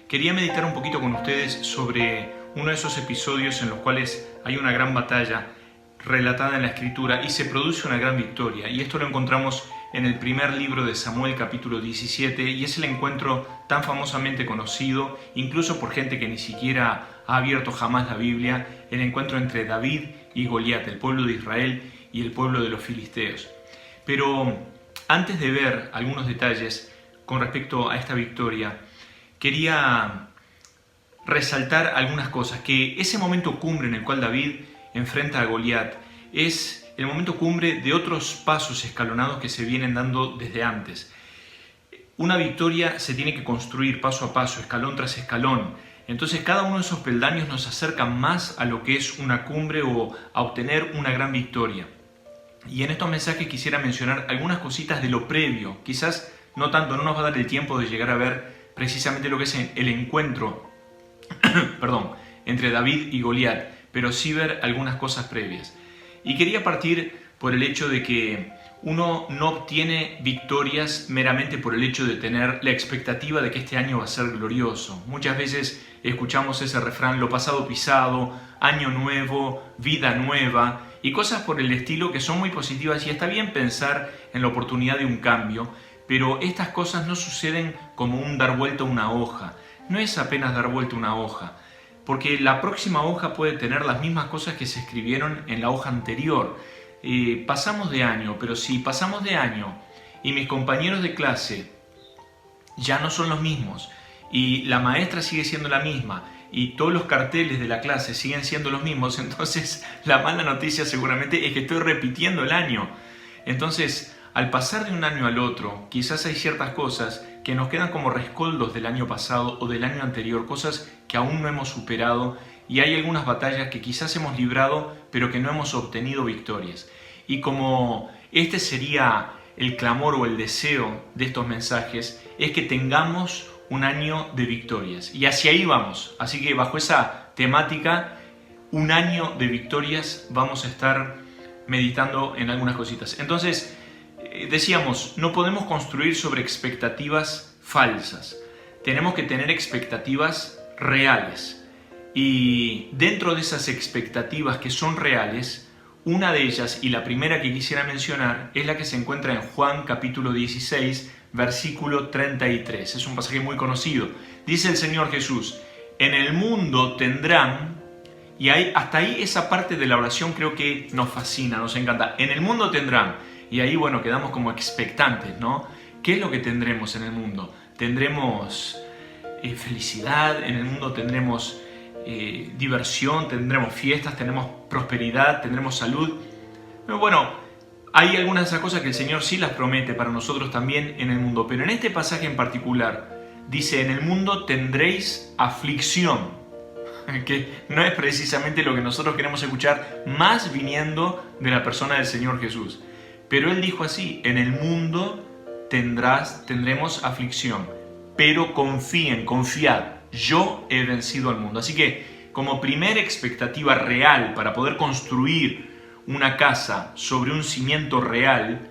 quería meditar un poquito con ustedes sobre uno de esos episodios en los cuales hay una gran batalla relatada en la Escritura y se produce una gran victoria. Y esto lo encontramos en el primer libro de Samuel, capítulo 17, y es el encuentro tan famosamente conocido, incluso por gente que ni siquiera ha abierto jamás la Biblia, el encuentro entre David y Goliat, el pueblo de Israel y el pueblo de los filisteos. Pero antes de ver algunos detalles con respecto a esta victoria, quería resaltar algunas cosas, que ese momento cumbre en el cual David enfrenta a Goliat es el momento cumbre de otros pasos escalonados que se vienen dando desde antes. Una victoria se tiene que construir paso a paso, escalón tras escalón. Entonces cada uno de esos peldaños nos acerca más a lo que es una cumbre o a obtener una gran victoria. Y en estos mensajes quisiera mencionar algunas cositas de lo previo. Quizás no tanto, no nos va a dar el tiempo de llegar a ver precisamente lo que es el encuentro entre David y Goliat, pero sí ver algunas cosas previas. Y quería partir por el hecho de que uno no obtiene victorias meramente por el hecho de tener la expectativa de que este año va a ser glorioso. Muchas veces escuchamos ese refrán, lo pasado pisado, año nuevo, vida nueva, y cosas por el estilo que son muy positivas, y está bien pensar en la oportunidad de un cambio, pero estas cosas no suceden como un dar vuelta a una hoja. No es apenas dar vuelta a una hoja, porque la próxima hoja puede tener las mismas cosas que se escribieron en la hoja anterior. Pasamos de año, pero si pasamos de año y mis compañeros de clase ya no son los mismos, y la maestra sigue siendo la misma, y todos los carteles de la clase siguen siendo los mismos, entonces la mala noticia seguramente es que estoy repitiendo el año. Entonces, al pasar de un año al otro, quizás hay ciertas cosas que nos quedan como rescoldos del año pasado o del año anterior, cosas que aún no hemos superado, y hay algunas batallas que quizás hemos librado, pero que no hemos obtenido victorias. Y como este sería el clamor o el deseo de estos mensajes, es que tengamos un año de victorias. Y hacia ahí vamos. Así que bajo esa temática, un año de victorias, vamos a estar meditando en algunas cositas. Entonces, decíamos, no podemos construir sobre expectativas falsas. Tenemos que tener expectativas reales. Y dentro de esas expectativas que son reales, una de ellas, y la primera que quisiera mencionar, es la que se encuentra en Juan capítulo 16, versículo 33. Es un pasaje muy conocido. Dice el Señor Jesús: en el mundo tendrán, y hasta ahí esa parte de la oración creo que nos fascina, nos encanta. En el mundo tendrán, y ahí bueno, quedamos como expectantes, ¿no? ¿Qué es lo que tendremos en el mundo? Tendremos felicidad, en el mundo tendremos diversión, tendremos fiestas, tendremos prosperidad, tendremos salud. Pero bueno, hay algunas de esas cosas que el Señor sí las promete para nosotros también en el mundo. Pero en este pasaje en particular dice: en el mundo tendréis aflicción, que no es precisamente lo que nosotros queremos escuchar, más viniendo de la persona del Señor Jesús. Pero Él dijo así: en el mundo tendremos aflicción, pero confíen, confiad, yo he vencido al mundo. Así que como primera expectativa real para poder construir una casa sobre un cimiento real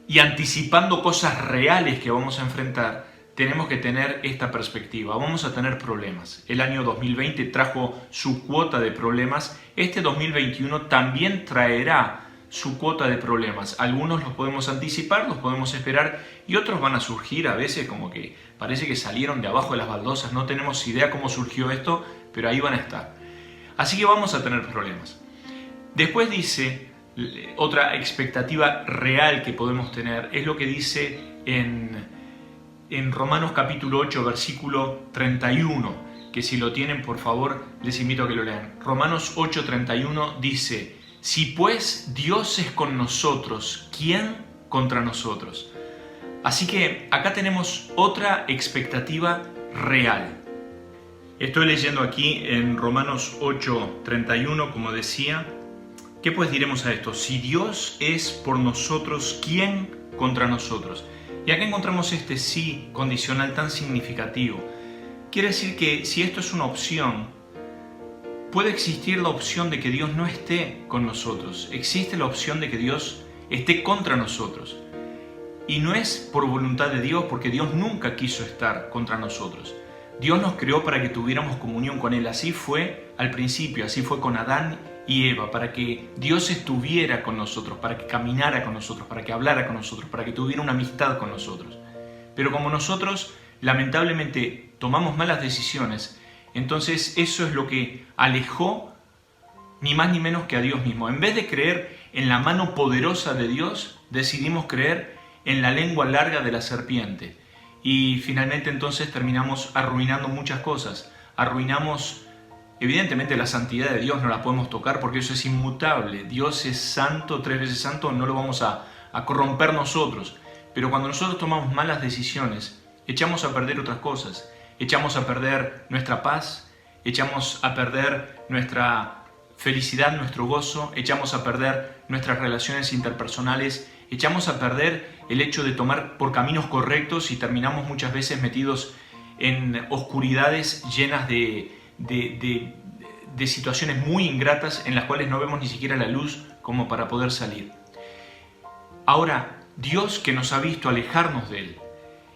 y anticipando cosas reales que vamos a enfrentar, tenemos que tener esta perspectiva. Vamos a tener problemas. El año 2020 trajo su cuota de problemas. Este 2021 también traerá su cuota de problemas. Algunos los podemos anticipar, los podemos esperar, y otros van a surgir a veces como que parece que salieron de abajo de las baldosas. No tenemos idea cómo surgió esto, pero ahí van a estar. Así que vamos a tener problemas. Después dice, otra expectativa real que podemos tener es lo que dice en Romanos capítulo 8, versículo 31, que si lo tienen, por favor, les invito a que lo lean. Romanos 8, 31 dice: si pues Dios es con nosotros, ¿quién contra nosotros? Así que acá tenemos otra expectativa real. Estoy leyendo aquí en Romanos 8, 31, como decía. ¿Qué pues diremos a esto? Si Dios es por nosotros, ¿quién contra nosotros? Y acá encontramos este sí condicional tan significativo. Quiere decir que si esto es una opción, puede existir la opción de que Dios no esté con nosotros. Existe la opción de que Dios esté contra nosotros. Y no es por voluntad de Dios, porque Dios nunca quiso estar contra nosotros. Dios nos creó para que tuviéramos comunión con Él. Así fue al principio, así fue con Adán y Eva, para que Dios estuviera con nosotros, para que caminara con nosotros, para que hablara con nosotros, para que tuviera una amistad con nosotros. Pero como nosotros lamentablemente tomamos malas decisiones, entonces eso es lo que alejó ni más ni menos que a Dios mismo. En vez de creer en la mano poderosa de Dios, decidimos creer en la lengua larga de la serpiente. Y finalmente entonces terminamos arruinando muchas cosas. Arruinamos, evidentemente, la santidad de Dios, no la podemos tocar porque eso es inmutable. Dios es santo, 3 veces santo, no lo vamos a corromper nosotros. Pero cuando nosotros tomamos malas decisiones, echamos a perder otras cosas. Echamos a perder nuestra paz, echamos a perder nuestra felicidad, nuestro gozo, echamos a perder nuestras relaciones interpersonales, echamos a perder el hecho de tomar por caminos correctos y terminamos muchas veces metidos en oscuridades llenas de situaciones muy ingratas en las cuales no vemos ni siquiera la luz como para poder salir. Ahora, Dios, que nos ha visto alejarnos de Él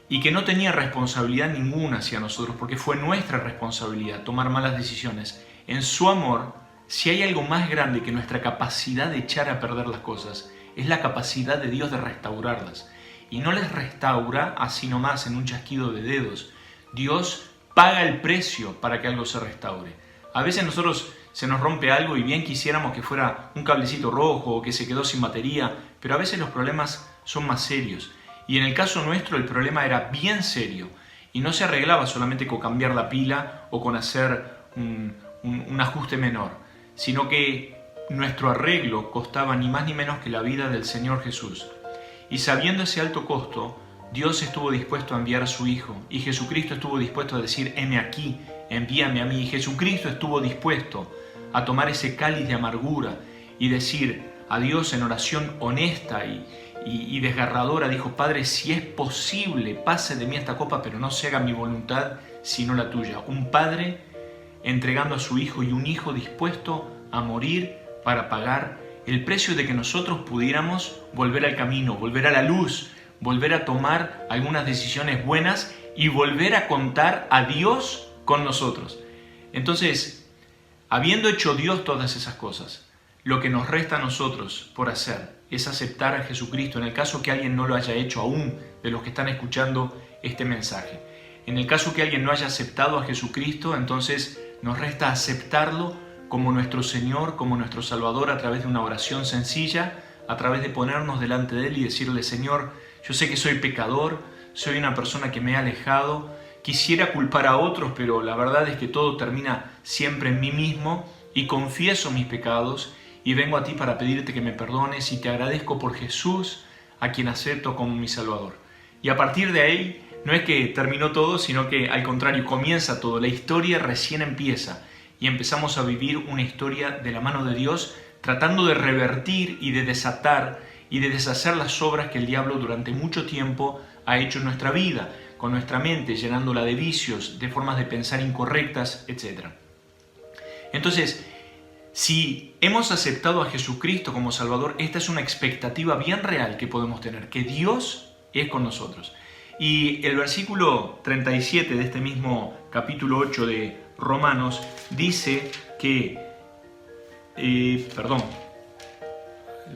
y que no tenía responsabilidad ninguna hacia nosotros, porque fue nuestra responsabilidad tomar malas decisiones, en su amor, si hay algo más grande que nuestra capacidad de echar a perder las cosas, es la capacidad de Dios de restaurarlas. Y no les restaura así nomás en un chasquido de dedos. Dios paga el precio para que algo se restaure. A veces nosotros se nos rompe algo y bien quisiéramos que fuera un cablecito rojo o que se quedó sin batería, pero a veces los problemas son más serios. Y en el caso nuestro el problema era bien serio y no se arreglaba solamente con cambiar la pila o con hacer un ajuste menor, sino que nuestro arreglo costaba ni más ni menos que la vida del Señor Jesús. Y sabiendo ese alto costo, Dios estuvo dispuesto a enviar a su Hijo, y Jesucristo estuvo dispuesto a decir, heme aquí, envíame a mí. Y Jesucristo estuvo dispuesto a tomar ese cáliz de amargura y decir a Dios en oración honesta y desgarradora, dijo, Padre, si es posible, pase de mí esta copa, pero no se haga mi voluntad, sino la tuya. Un padre entregando a su Hijo y un Hijo dispuesto a morir para pagar el precio de que nosotros pudiéramos volver al camino, volver a la luz, volver a tomar algunas decisiones buenas y volver a contar a Dios con nosotros. Entonces, habiendo hecho Dios todas esas cosas, lo que nos resta a nosotros por hacer es aceptar a Jesucristo, en el caso que alguien no lo haya hecho aún de los que están escuchando este mensaje. En el caso que alguien no haya aceptado a Jesucristo, entonces nos resta aceptarlo como nuestro Señor, como nuestro Salvador, a través de una oración sencilla, a través de ponernos delante de Él y decirle, Señor, yo sé que soy pecador, soy una persona que me he alejado, quisiera culpar a otros, pero la verdad es que todo termina siempre en mí mismo y confieso mis pecados y vengo a ti para pedirte que me perdones y te agradezco por Jesús, a quien acepto como mi Salvador. Y a partir de ahí, no es que terminó todo, sino que al contrario, comienza todo. La historia recién empieza y empezamos a vivir una historia de la mano de Dios, tratando de revertir y de desatar y de deshacer las obras que el diablo durante mucho tiempo ha hecho en nuestra vida, con nuestra mente, llenándola de vicios, de formas de pensar incorrectas, etc. Entonces, si hemos aceptado a Jesucristo como Salvador, esta es una expectativa bien real que podemos tener, que Dios es con nosotros. Y el versículo 37 de este mismo capítulo 8 de Romanos dice que,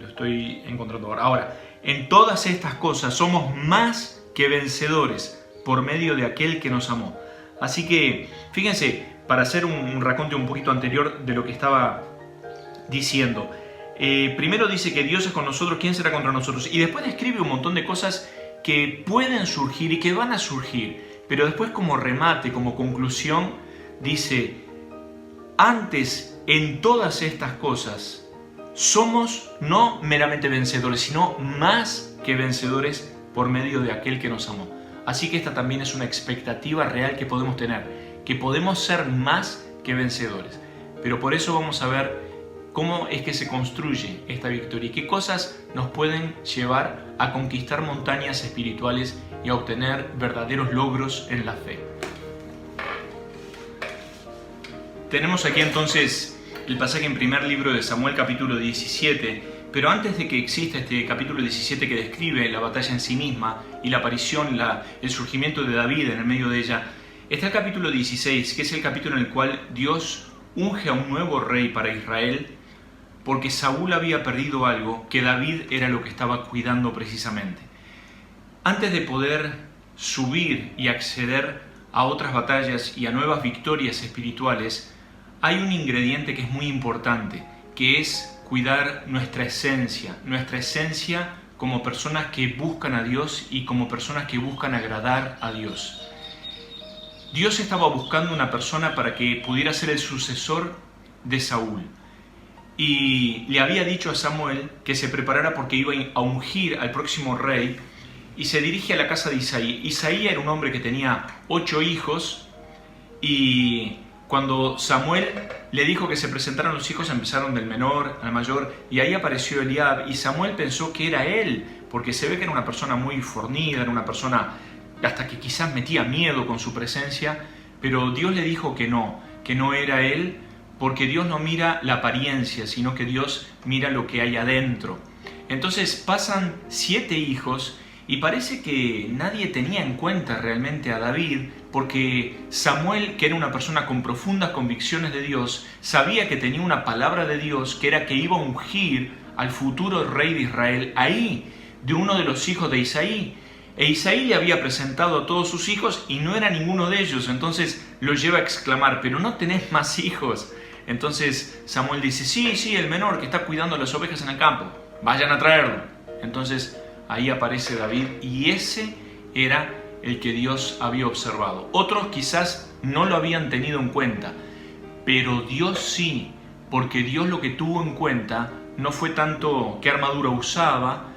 lo estoy encontrando ahora. Ahora, en todas estas cosas somos más que vencedores por medio de aquel que nos amó. Así que, fíjense, para hacer un raconte un poquito anterior de lo que estaba diciendo, primero dice que Dios es con nosotros, ¿quién será contra nosotros? Y después describe un montón de cosas que pueden surgir y que van a surgir, pero después como remate, como conclusión, dice, antes en todas estas cosas somos no meramente vencedores, sino más que vencedores por medio de aquel que nos amó. Así que esta también es una expectativa real que podemos tener, que podemos ser más que vencedores. Pero por eso vamos a ver cómo es que se construye esta victoria y qué cosas nos pueden llevar a conquistar montañas espirituales y a obtener verdaderos logros en la fe. Tenemos aquí entonces el pasaje en primer libro de Samuel, capítulo 17, pero antes de que exista este capítulo 17 que describe la batalla en sí misma y la aparición, el surgimiento de David en el medio de ella, Está el capítulo 16, que es el capítulo en el cual Dios unge a un nuevo rey para Israel, porque Saúl había perdido algo que David era lo que estaba cuidando precisamente. Antes de poder subir y acceder a otras batallas y a nuevas victorias espirituales, hay un ingrediente que es muy importante, que es cuidar nuestra esencia como personas que buscan a Dios y como personas que buscan agradar a Dios. Dios estaba buscando una persona para que pudiera ser el sucesor de Saúl. Y le había dicho a Samuel que se preparara porque iba a ungir al próximo rey, y se dirige a la casa de Isaí. Isaí era un hombre que tenía 8 hijos, y cuando Samuel le dijo que se presentaran los hijos, empezaron del menor al mayor, y ahí apareció Eliab, y Samuel pensó que era él, porque se ve que era una persona muy fornida, era una persona hasta que quizás metía miedo con su presencia, pero Dios le dijo que no era él, porque Dios no mira la apariencia, sino que Dios mira lo que hay adentro. Entonces pasan 7 hijos, y parece que nadie tenía en cuenta realmente a David, porque Samuel, que era una persona con profundas convicciones de Dios, sabía que tenía una palabra de Dios, que era que iba a ungir al futuro rey de Israel, ahí, de uno de los hijos de Isaí. E Isaí le había presentado a todos sus hijos y no era ninguno de ellos. Entonces lo lleva a exclamar: ¿pero no tenés más hijos? Entonces Samuel dice: sí, el menor que está cuidando las ovejas en el campo, vayan a traerlo. Entonces ahí aparece David, y ese era el que Dios había observado. Otros quizás no lo habían tenido en cuenta, pero Dios sí, porque Dios lo que tuvo en cuenta no fue tanto qué armadura usaba,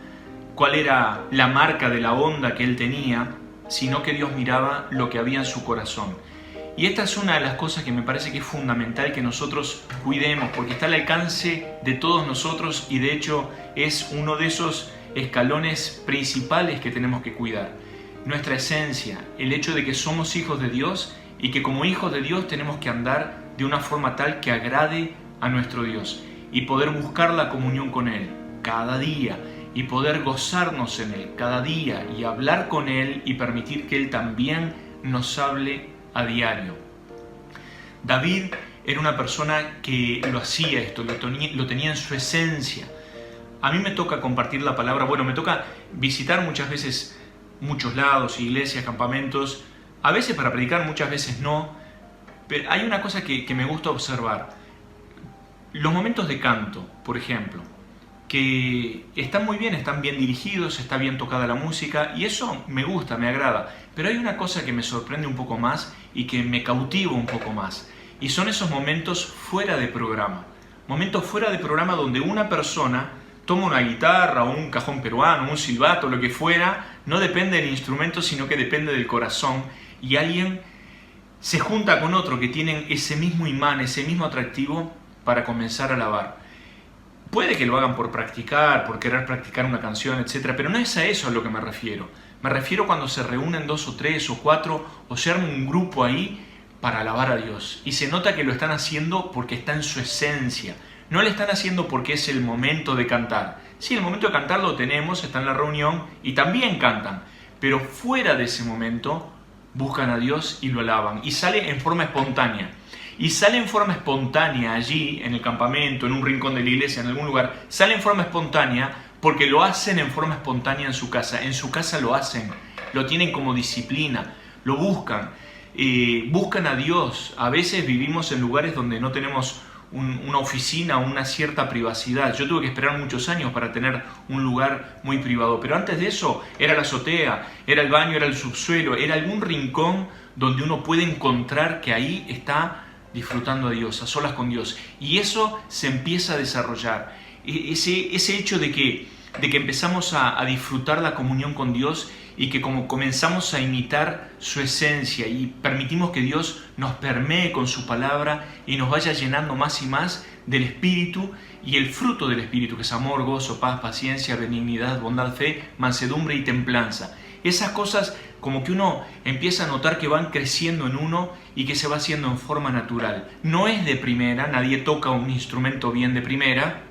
cuál era la marca de la onda que él tenía, sino que Dios miraba lo que había en su corazón. Y esta es una de las cosas que me parece que es fundamental que nosotros cuidemos, porque está al alcance de todos nosotros, y de hecho es uno de esos escalones principales que tenemos que cuidar. Nuestra esencia, el hecho de que somos hijos de Dios, y que como hijos de Dios tenemos que andar de una forma tal que agrade a nuestro Dios, y poder buscar la comunión con Él cada día, y poder gozarnos en Él cada día, y hablar con Él y permitir que Él también nos hable a diario. David era una persona que lo hacía esto, lo tenía en su esencia. A mí me toca compartir la palabra, me toca visitar muchas veces muchos lados, iglesias, campamentos, a veces para predicar, muchas veces no, pero hay una cosa que me gusta observar. Los momentos de canto, por ejemplo, que están muy bien, están bien dirigidos, está bien tocada la música, y eso me gusta, me agrada, pero hay una cosa que me sorprende un poco más y que me cautiva un poco más, y son esos momentos fuera de programa, donde una persona toma una guitarra o un cajón peruano, un silbato, lo que fuera, no depende del instrumento, sino que depende del corazón, y alguien se junta con otro que tienen ese mismo imán, ese mismo atractivo para comenzar a alabar. Puede que lo hagan por practicar, por querer practicar una canción, etc., pero no es a eso a lo que me refiero. Me refiero cuando se reúnen 2 o 3 o 4 o se arma un grupo ahí para alabar a Dios, y se nota que lo están haciendo porque está en su esencia. No lo están haciendo porque es el momento de cantar. Sí, el momento de cantar lo tenemos, está en la reunión y también cantan, pero fuera de ese momento buscan a Dios y lo alaban, y sale en forma espontánea. Y sale en forma espontánea allí, en el campamento, en un rincón de la iglesia, en algún lugar. Sale en forma espontánea porque lo hacen en forma espontánea en su casa. En su casa lo hacen, lo tienen como disciplina, lo buscan. Buscan a Dios. A veces vivimos en lugares donde no tenemos una oficina o una cierta privacidad. Yo tuve que esperar muchos años para tener un lugar muy privado. Pero antes de eso era la azotea, era el baño, era el subsuelo, era algún rincón donde uno puede encontrar que ahí está disfrutando a Dios, a solas con Dios. Y eso se empieza a desarrollar. Ese hecho de que empezamos a disfrutar la comunión con Dios, y que como comenzamos a imitar su esencia y permitimos que Dios nos permee con su palabra y nos vaya llenando más y más del Espíritu, y el fruto del Espíritu, que es amor, gozo, paz, paciencia, benignidad, bondad, fe, mansedumbre y templanza. Esas cosas como que uno empieza a notar que van creciendo en uno y que se va haciendo en forma natural. No es de primera, nadie toca un instrumento bien de primera.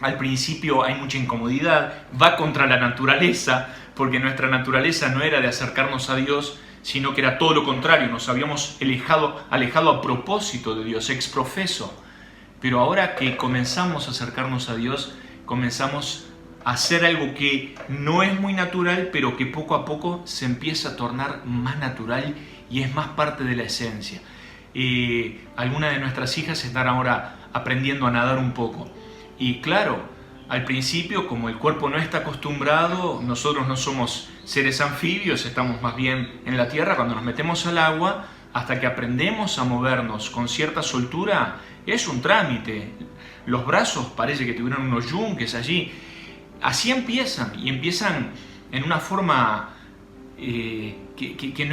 Al principio hay mucha incomodidad, va contra la naturaleza, porque nuestra naturaleza no era de acercarnos a Dios, sino que era todo lo contrario, nos habíamos alejado a propósito de Dios, ex profeso. Pero ahora que comenzamos a acercarnos a Dios, comenzamos a hacer algo que no es muy natural, pero que poco a poco se empieza a tornar más natural y es más parte de la esencia. Algunas de nuestras hijas están ahora aprendiendo a nadar un poco. Y claro, al principio, como el cuerpo no está acostumbrado, nosotros no somos seres anfibios, estamos más bien en la tierra. Cuando nos metemos al agua, hasta que aprendemos a movernos con cierta soltura, es un trámite. Los brazos parece que tuvieron unos yunques allí. Así empiezan, y empiezan en una forma que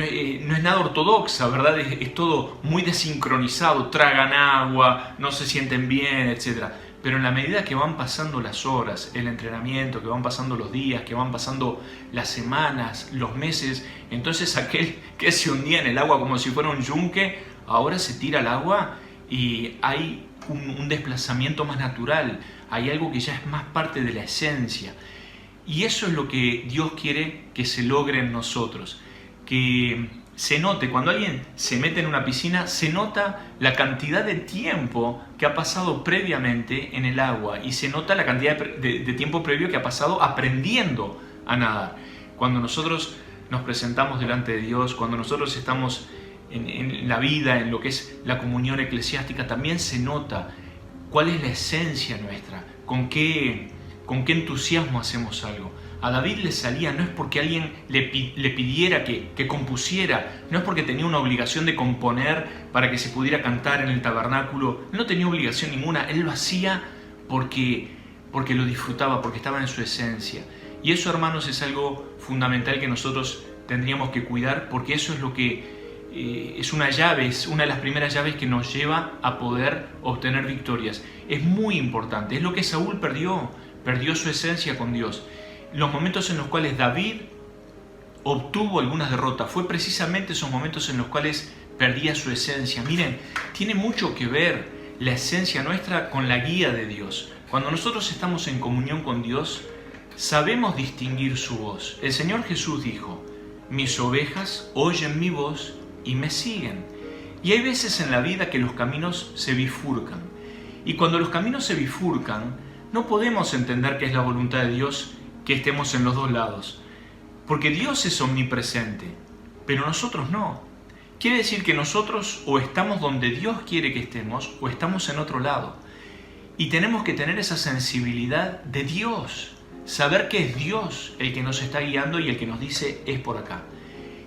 no es nada ortodoxa, ¿verdad? Es todo muy desincronizado, tragan agua, no se sienten bien, etc. Pero en la medida que van pasando las horas, el entrenamiento, que van pasando los días, que van pasando las semanas, los meses, entonces aquel que se hundía en el agua como si fuera un yunque, ahora se tira al agua y hay un desplazamiento más natural, hay algo que ya es más parte de la esencia. Y eso es lo que Dios quiere que se logre en nosotros, que se note, cuando alguien se mete en una piscina, se nota la cantidad de tiempo que ha pasado previamente en el agua y se nota la cantidad de tiempo previo que ha pasado aprendiendo a nadar. Cuando nosotros nos presentamos delante de Dios, cuando nosotros estamos en la vida, en lo que es la comunión eclesiástica, también se nota cuál es la esencia nuestra, con qué entusiasmo hacemos algo. A David le salía, no es porque alguien le pidiera que compusiera, no es porque tenía una obligación de componer para que se pudiera cantar en el tabernáculo, no tenía obligación ninguna, él lo hacía porque lo disfrutaba, porque estaba en su esencia. Y eso, hermanos, es algo fundamental que nosotros tendríamos que cuidar, porque eso es lo que es una llave, es una de las primeras llaves que nos lleva a poder obtener victorias. Es muy importante, es lo que Saúl perdió su esencia con Dios. Los momentos en los cuales David obtuvo algunas derrotas fue precisamente esos momentos en los cuales perdía su esencia. Miren, tiene mucho que ver la esencia nuestra con la guía de Dios. Cuando nosotros estamos en comunión con Dios, sabemos distinguir su voz. El Señor Jesús dijo: mis ovejas oyen mi voz y me siguen. Y hay veces en la vida que los caminos se bifurcan. Y cuando los caminos se bifurcan, no podemos entender que es la voluntad de Dios que estemos en los dos lados, porque Dios es omnipresente, pero nosotros no. Quiere decir que nosotros o estamos donde Dios quiere que estemos o estamos en otro lado. Y tenemos que tener esa sensibilidad de Dios, saber que es Dios el que nos está guiando y el que nos dice es por acá.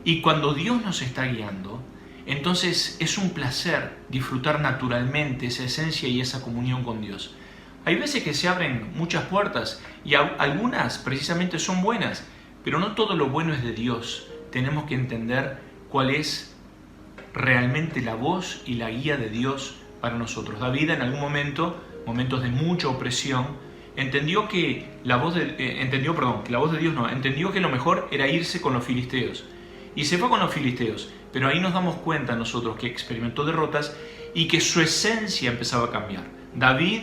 Y cuando Dios nos está guiando, entonces es un placer disfrutar naturalmente esa esencia y esa comunión con Dios. Hay veces que se abren muchas puertas y algunas precisamente son buenas, pero no todo lo bueno es de Dios. Tenemos que entender cuál es realmente la voz y la guía de Dios para nosotros. David en algún momento, momentos de mucha opresión, entendió que la voz de Dios no, entendió que lo mejor era irse con los filisteos. Y se fue con los filisteos, pero ahí nos damos cuenta nosotros que experimentó derrotas y que su esencia empezaba a cambiar. David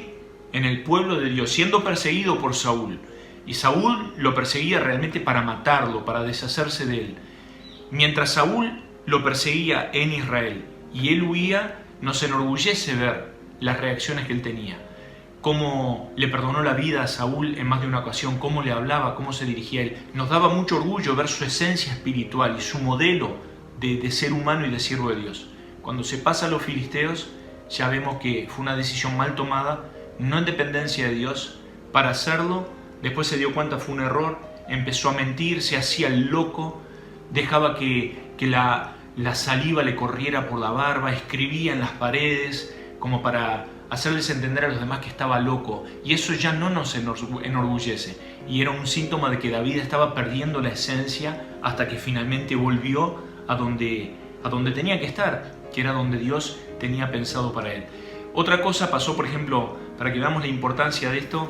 en el pueblo de Dios, siendo perseguido por Saúl, y Saúl lo perseguía realmente para matarlo, para deshacerse de él. Mientras Saúl lo perseguía en Israel y él huía, nos enorgullece ver las reacciones que él tenía. Cómo le perdonó la vida a Saúl en más de una ocasión, cómo le hablaba, cómo se dirigía a él. Nos daba mucho orgullo ver su esencia espiritual y su modelo de ser humano y de siervo de Dios. Cuando se pasa a los filisteos, ya vemos que fue una decisión mal tomada, no en dependencia de Dios. Para hacerlo, después se dio cuenta fue un error, empezó a mentir, se hacía el loco, dejaba que la saliva le corriera por la barba, escribía en las paredes como para hacerles entender a los demás que estaba loco, y eso ya no nos enorgullece, y era un síntoma de que David estaba perdiendo la esencia hasta que finalmente volvió a donde tenía que estar, que era donde Dios tenía pensado para él. Otra cosa pasó, por ejemplo, para que veamos la importancia de esto,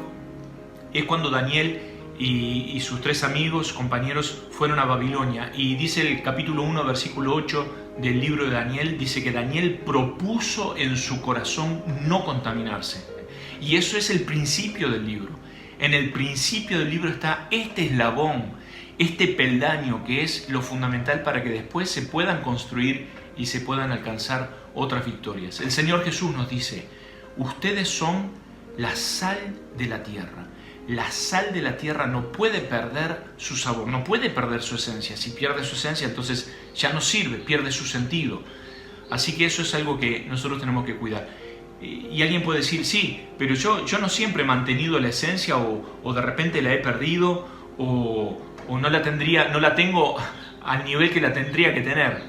es cuando Daniel y sus 3 amigos, compañeros, fueron a Babilonia. Y dice el capítulo 1, versículo 8 del libro de Daniel, dice que Daniel propuso en su corazón no contaminarse. Y eso es el principio del libro. En el principio del libro está este eslabón. este peldaño que es lo fundamental para que después se puedan construir y se puedan alcanzar otras victorias. El Señor Jesús nos dice, ustedes son la sal de la tierra. La sal de la tierra no puede perder su sabor, no puede perder su esencia. Si pierde su esencia, entonces ya no sirve, pierde su sentido. Así que eso es algo que nosotros tenemos que cuidar. Y alguien puede decir, sí, pero yo no siempre he mantenido la esencia o de repente la he perdido o no la tengo al nivel que la tendría que tener.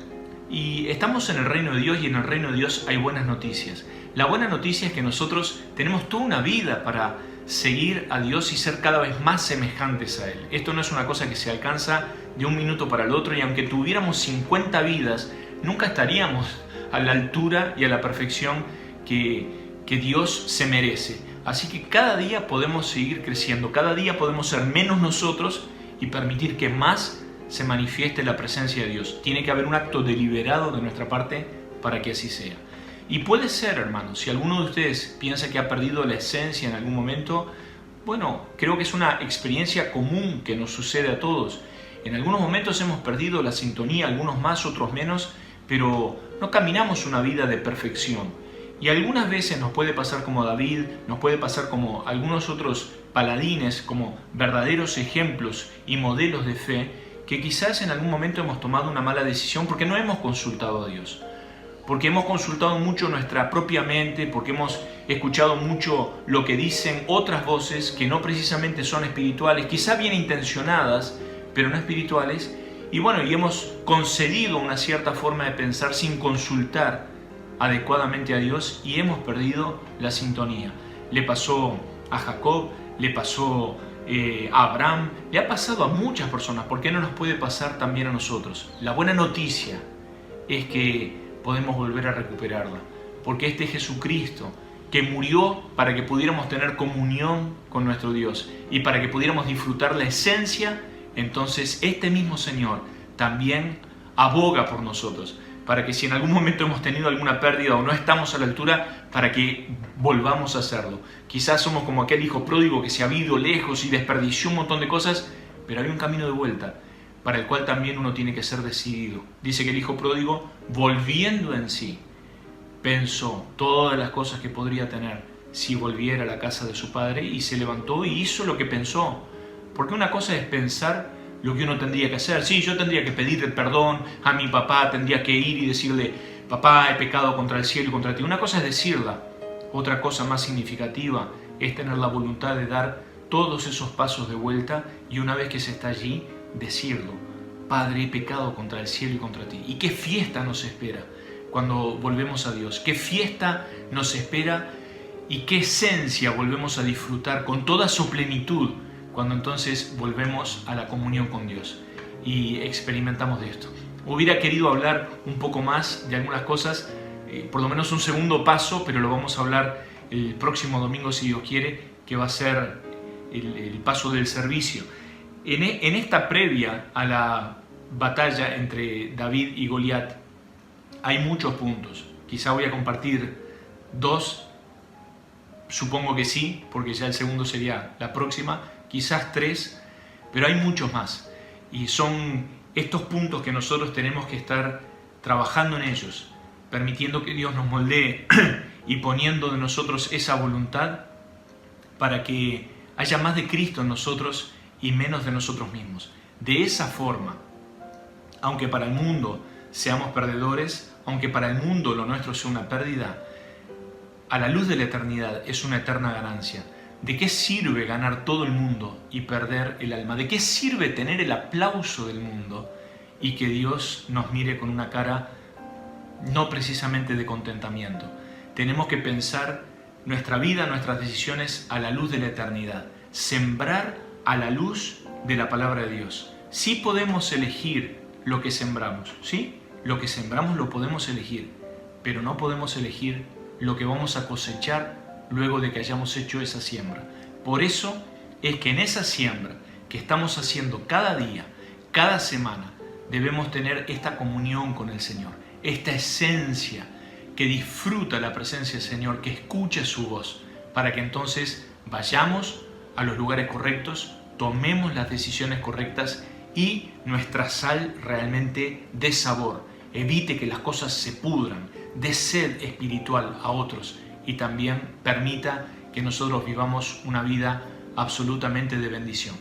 Y estamos en el reino de Dios y en el reino de Dios hay buenas noticias. La buena noticia es que nosotros tenemos toda una vida para seguir a Dios y ser cada vez más semejantes a Él. Esto no es una cosa que se alcanza de un minuto para el otro y aunque tuviéramos 50 vidas, nunca estaríamos a la altura y a la perfección que Dios se merece. Así que cada día podemos seguir creciendo, cada día podemos ser menos nosotros y permitir que más se manifieste la presencia de Dios. Tiene que haber un acto deliberado de nuestra parte para que así sea. Y puede ser, hermanos, si alguno de ustedes piensa que ha perdido la esencia en algún momento, bueno, creo que es una experiencia común que nos sucede a todos. En algunos momentos hemos perdido la sintonía, algunos más, otros menos, pero no caminamos una vida de perfección. Y algunas veces nos puede pasar como David, nos puede pasar como algunos otros paladines, como verdaderos ejemplos y modelos de fe, que quizás en algún momento hemos tomado una mala decisión porque no hemos consultado a Dios. Porque hemos consultado mucho nuestra propia mente, porque hemos escuchado mucho lo que dicen otras voces que no precisamente son espirituales, quizá bien intencionadas, pero no espirituales, y bueno, y hemos concedido una cierta forma de pensar sin consultar adecuadamente a Dios y hemos perdido la sintonía. Le pasó a Jacob, le pasó a Abraham, le ha pasado a muchas personas. ¿Por qué no nos puede pasar también a nosotros? La buena noticia es que podemos volver a recuperarla, porque este Jesucristo que murió para que pudiéramos tener comunión con nuestro Dios y para que pudiéramos disfrutar la esencia, entonces este mismo Señor también aboga por nosotros, para que si en algún momento hemos tenido alguna pérdida o no estamos a la altura, para que volvamos a hacerlo. Quizás somos como aquel hijo pródigo que se ha ido lejos y desperdició un montón de cosas, pero hay un camino de vuelta, para el cual también uno tiene que ser decidido. Dice que el hijo pródigo, volviendo en sí, pensó todas las cosas que podría tener si volviera a la casa de su padre y se levantó y hizo lo que pensó. Porque una cosa es pensar lo que uno tendría que hacer. Sí, yo tendría que pedirle perdón a mi papá, tendría que ir y decirle, papá, he pecado contra el cielo y contra ti. Una cosa es decirla, otra cosa más significativa es tener la voluntad de dar todos esos pasos de vuelta y una vez que se está allí, decirlo. Padre, he pecado contra el cielo y contra ti. ¿Y qué fiesta nos espera cuando volvemos a Dios? ¿Qué fiesta nos espera y qué esencia volvemos a disfrutar con toda su plenitud cuando entonces volvemos a la comunión con Dios y experimentamos de esto? Hubiera querido hablar un poco más de algunas cosas, por lo menos un segundo paso, pero lo vamos a hablar el próximo domingo si Dios quiere, que va a ser el paso del servicio. En esta previa a la batalla entre David y Goliat hay muchos puntos. Quizá voy a compartir 2, supongo que sí, porque ya el segundo sería la próxima, quizás 3, pero hay muchos más. Y son estos puntos que nosotros tenemos que estar trabajando en ellos, permitiendo que Dios nos moldee y poniendo de nosotros esa voluntad para que haya más de Cristo en nosotros y menos de nosotros mismos. De esa forma, aunque para el mundo seamos perdedores, aunque para el mundo lo nuestro sea una pérdida, a la luz de la eternidad es una eterna ganancia. ¿De qué sirve ganar todo el mundo y perder el alma? ¿De qué sirve tener el aplauso del mundo y que Dios nos mire con una cara no precisamente de contentamiento? Tenemos que pensar nuestra vida, nuestras decisiones a la luz de la eternidad. Sembrar a la luz de la palabra de Dios. Sí podemos elegir lo que sembramos, ¿sí? Lo que sembramos lo podemos elegir, pero no podemos elegir lo que vamos a cosechar luego de que hayamos hecho esa siembra. Por eso es que en esa siembra que estamos haciendo cada día, cada semana, debemos tener esta comunión con el Señor, esta esencia que disfruta la presencia del Señor, que escucha su voz, para que entonces vayamos a los lugares correctos, tomemos las decisiones correctas y nuestra sal realmente dé sabor, evite que las cosas se pudran, dé sed espiritual a otros y también permita que nosotros vivamos una vida absolutamente de bendición.